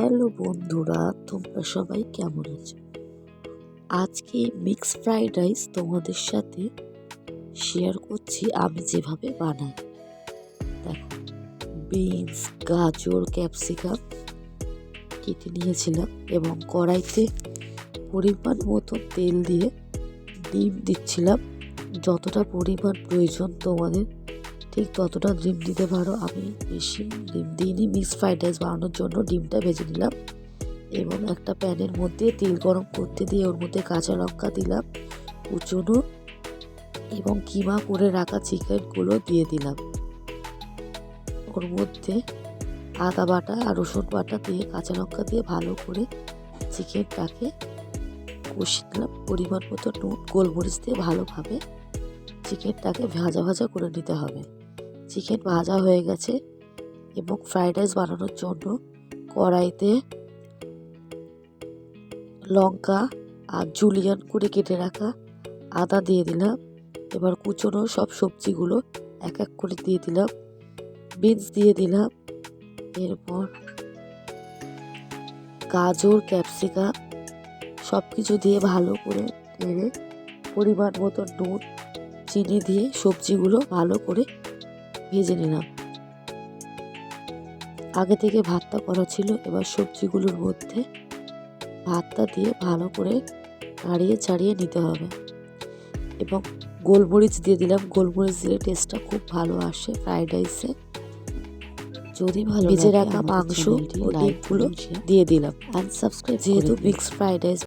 Hello বন্ধুরা, তোমরা সবাই কেমন আছো? আজকে মিক্স ফ্রাইড রাইস তোমাদের সাথে শেয়ার করছি আমি যেভাবে বানাই। দেখো, বিনস, গাজর, ক্যাপসিকাম কেটে নিয়েছিলাম এবং কড়াইতে পরিমাণ মতো তেল দিয়ে ডিম দিচ্ছিলাম। যতটা পরিমাণ প্রয়োজন তোমাদের ঠিক ততটা ডিম দিতে পারো। আমি বেশি ডিম দিইনি, মিক্স ফ্রাইড রাইস বানানোর জন্য ডিমটা ভেজে নিলাম এবং একটা প্যানের মধ্যে তেল গরম করতে দিয়ে ওর মধ্যে কাঁচা লঙ্কা দিলাম কুচনো এবং কিমা করে রাখা চিকেনগুলো দিয়ে দিলাম। ওর মধ্যে আদা বাটা আর রসুন বাটা দিয়ে কাঁচা লঙ্কা দিয়ে ভালো করে চিকেনটাকে কষিয়ে দিলাম। পরিমাণ মতো নুন, গোলমরিচ দিয়ে ভালোভাবে চিকেনটাকে ভাজা ভাজা করে নিতে হবে। চিকেন ভাজা হয়ে গেছে এবং ফ্রাইড রাইস বানানোর জন্য কড়াইতে লঙ্কা আর জুলিয়ান করে কেটে রাখা আদা দিয়ে দিলাম। এবার কুচনো সব সবজিগুলো এক এক করে দিয়ে দিলাম। বিনস দিয়ে দিলাম, এরপর গাজর, ক্যাপসিকাম সব কিছু দিয়ে ভালো করে নেড়ে পরিমাণ মতো নুন, চিনি দিয়ে সবজিগুলো ভালো করে ভেজে নিলাম। আগে থেকে ভাতটা করা ছিল, এবার সবজিগুলোর মধ্যে ভাতটা দিয়ে ভালো করে নাড়িয়ে ছাড়িয়ে নিতে হবে এবং গোলমরিচ দিয়ে দিলাম। গোলমরিচ দিলে টেস্টটা খুব ভালো আসে ফ্রাইড রাইসে। যদি ভালো ভেজে রাখা মাংস ও ডিমগুলো দিয়ে দিলাম। আনসাবস্ক্রাইব যেহেতু মিক্স ফ্রাইড রাইস